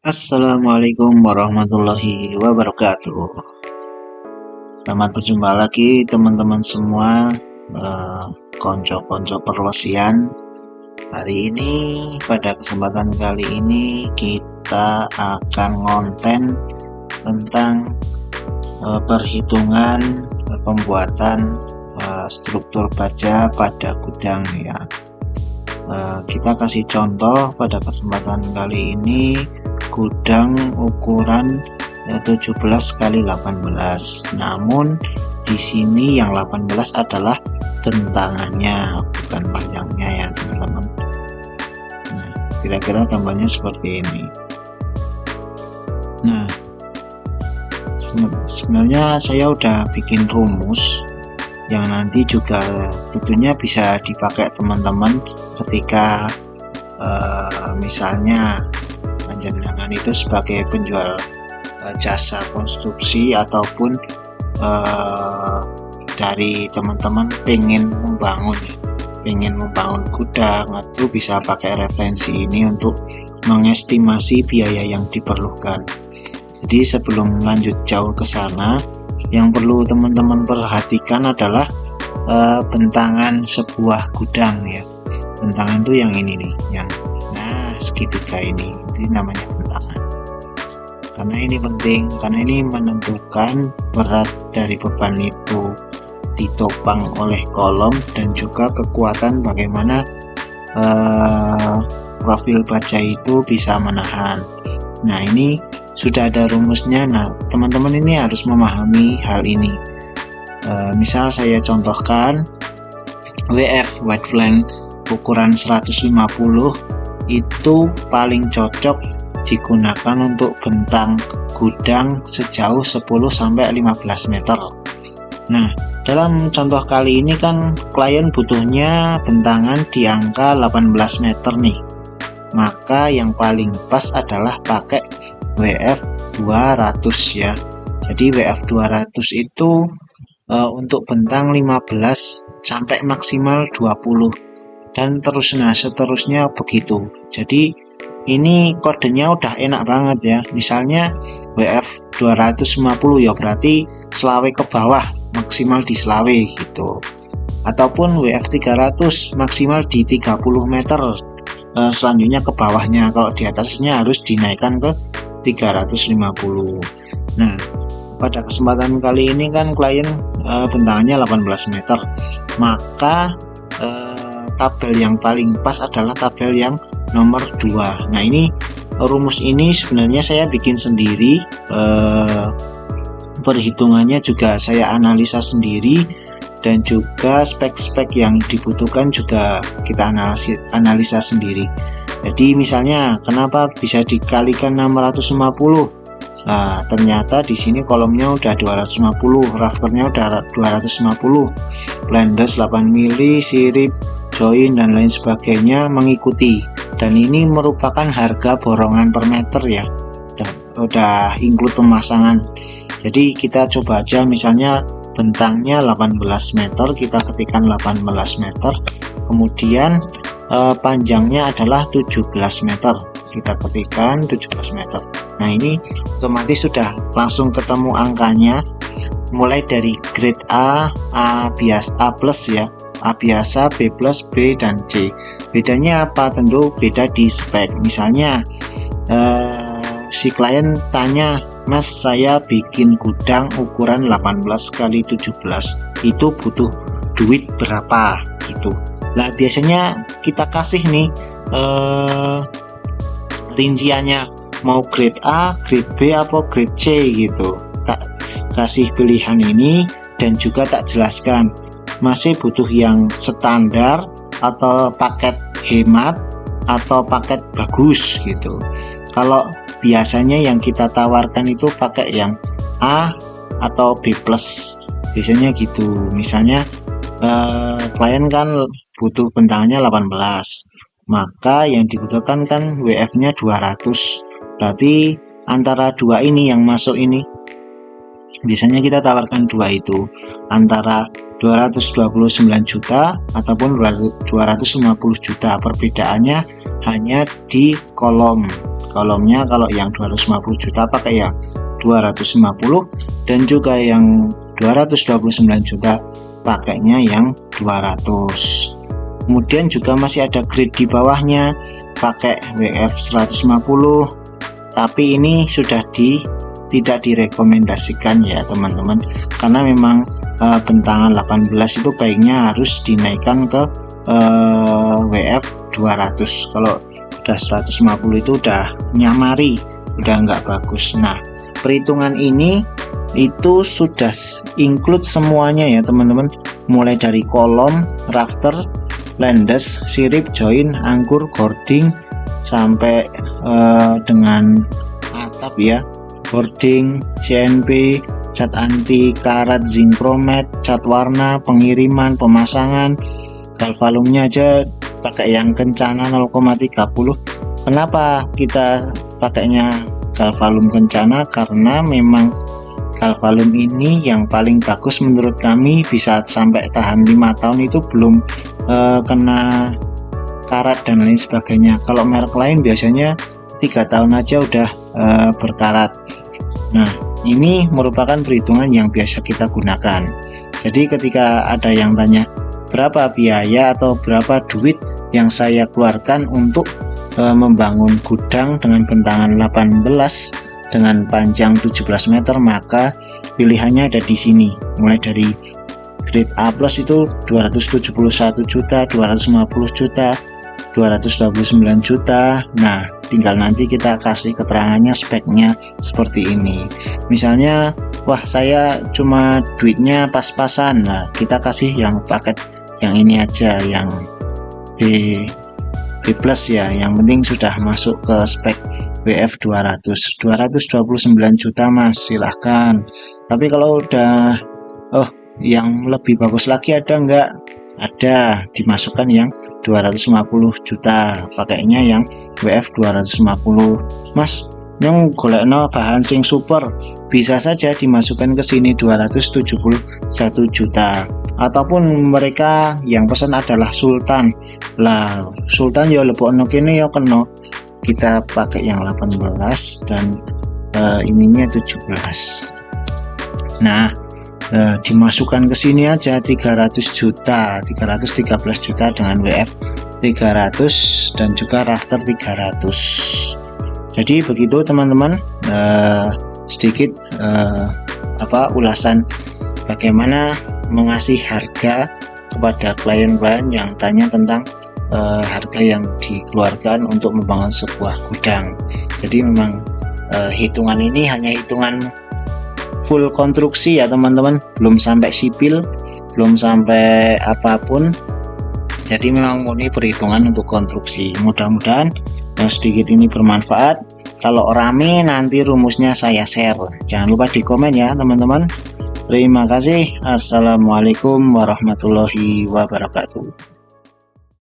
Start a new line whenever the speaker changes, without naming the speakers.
Assalamualaikum warahmatullahi wabarakatuh. Selamat berjumpa lagi teman-teman semua, konco-konco perlosian. Hari ini pada kesempatan kali ini kita akan ngonten tentang perhitungan pembuatan struktur baja pada gudang ya. Kita kasih contoh pada kesempatan kali ini gudang ukuran 17 kali 18. Namun di sini yang 18 adalah bentangannya, bukan panjangnya ya teman-teman. Nah, kira-kira gambarnya seperti ini. Nah, sebenarnya saya udah bikin rumus yang nanti juga tentunya bisa dipakai teman-teman ketika misalnya panjenengan itu sebagai penjual jasa konstruksi ataupun dari teman-teman pengen membangun gudang, itu bisa pakai referensi ini untuk mengestimasi biaya yang diperlukan. Jadi sebelum lanjut jauh ke sana, yang perlu teman-teman perhatikan adalah bentangan sebuah gudang ya. Bentangan itu yang ini nih, yang segitiga ini namanya bentangan. Karena ini penting, karena ini menentukan berat dari beban itu ditopang oleh kolom dan juga kekuatan bagaimana profil baja itu bisa menahan. Nah, ini sudah ada rumusnya. Nah, teman-teman ini harus memahami hal ini. Misal saya contohkan WF wide flank ukuran 150 itu paling cocok digunakan untuk bentang gudang sejauh 10-15 meter. Nah, dalam contoh kali ini kan klien butuhnya bentangan di angka 18 meter nih. Maka yang paling pas adalah pakai WF 200 ya. Jadi WF 200 itu untuk bentang 15 sampai maksimal 20 dan seterusnya begitu. Jadi ini kodenya udah enak banget ya. Misalnya WF 250 ya berarti selawe ke bawah, maksimal di selawe gitu. Ataupun WF 300 maksimal di 30 meter, selanjutnya ke bawahnya. Kalau di atasnya harus dinaikkan ke 350. Nah, pada kesempatan kali ini kan klien bentangannya 18 meter. Maka tabel yang paling pas adalah tabel yang nomor 2. Nah, ini rumus ini sebenarnya saya bikin sendiri, perhitungannya juga saya analisa sendiri, dan juga spek-spek yang dibutuhkan juga kita analisa sendiri. Jadi misalnya kenapa bisa dikalikan 650? Nah, ternyata di sini kolomnya udah 250, rafternya udah 250, blendes 8 mili, sirip, join dan lain sebagainya mengikuti. Dan ini merupakan harga borongan per meter ya, udah include pemasangan. Jadi kita coba aja, misalnya bentangnya 18 meter, kita ketikkan 18 meter, kemudian panjangnya adalah 17 meter, kita ketikkan 17 meter. Nah, ini otomatis sudah langsung ketemu angkanya, mulai dari grade A biasa, A plus ya, A biasa, B plus, B dan C. Bedanya apa? Tentu beda di spek. Misalnya si klien tanya, "Mas, saya bikin gudang ukuran 18 kali 17 itu butuh duit berapa?" gitu. Nah, biasanya kita kasih nih rinciannya, mau grade A, grade B, atau grade C gitu. Tak kasih pilihan ini dan juga tak jelaskan masih butuh yang standar atau paket hemat atau paket bagus gitu. Kalau biasanya yang kita tawarkan itu pakai yang A atau B plus, biasanya gitu. Misalnya klien kan butuh bentangannya 18, maka yang dibutuhkan kan WF nya 200, berarti antara dua ini yang masuk ini biasanya kita tawarkan dua itu, antara 229 juta ataupun 250 juta. Perbedaannya hanya di kolom kolomnya. Kalau yang 250 juta pakai yang 250, dan juga yang 229 juta pakainya yang 200. Kemudian juga masih ada grade di bawahnya pakai WF 150, tapi ini sudah tidak direkomendasikan ya teman-teman, karena memang bentangan 18 itu baiknya harus dinaikkan ke WF 200. Kalau udah 150 itu udah nyamari, udah nggak bagus. Nah, perhitungan ini itu sudah include semuanya ya teman-teman, mulai dari kolom, rafter, landas, sirip, join, angkur, gording, sampai dengan atap ya, boarding, CNP, cat anti, karat, zinc chromate, cat warna, pengiriman, pemasangan. Galvalumnya aja pakai yang kencana 0,30. Kenapa kita pakainya galvalum kencana? Karena memang galvalum ini yang paling bagus menurut kami, bisa sampai tahan 5 tahun itu belum kena karat dan lain sebagainya. Kalau merek lain biasanya 3 tahun aja udah berkarat. Nah, ini merupakan perhitungan yang biasa kita gunakan. Jadi ketika ada yang tanya berapa biaya atau berapa duit yang saya keluarkan untuk membangun gudang dengan bentangan 18 dengan panjang 17 meter, maka pilihannya ada di sini. Mulai dari grade A+ itu 271 juta, 250 juta, 229 juta. Nah, tinggal nanti kita kasih keterangannya, speknya seperti ini. Misalnya, wah saya cuma duitnya pas-pasan, nah kita kasih yang paket yang ini aja, yang B+ ya, yang penting sudah masuk ke spek WF 200. 229 juta mas, silahkan. Tapi kalau udah yang lebih bagus lagi ada enggak? Ada, dimasukkan yang 250 juta, pakainya yang WF 250. Mas, yang golekno bahan sing super, bisa saja dimasukkan ke sini 271 juta. Ataupun mereka yang pesan adalah Sultan. Lah, Sultan ya lebokno kene ya kena. Kita pakai yang 18 dan ininya 17. Nah, dimasukkan ke sini aja 300 juta, 313 juta dengan WF 300 dan juga rafter 300. Jadi begitu teman-teman, sedikit ulasan bagaimana mengasih harga kepada klien-klien yang tanya tentang harga yang dikeluarkan untuk membangun sebuah gudang. Jadi memang hitungan ini hanya hitungan full konstruksi ya teman-teman, belum sampai sipil, belum sampai apapun. Jadi memang murni perhitungan untuk konstruksi. Mudah-mudahan sedikit ini bermanfaat. Kalau rame nanti rumusnya saya share, jangan lupa di komen ya teman-teman. Terima kasih. Assalamualaikum warahmatullahi wabarakatuh.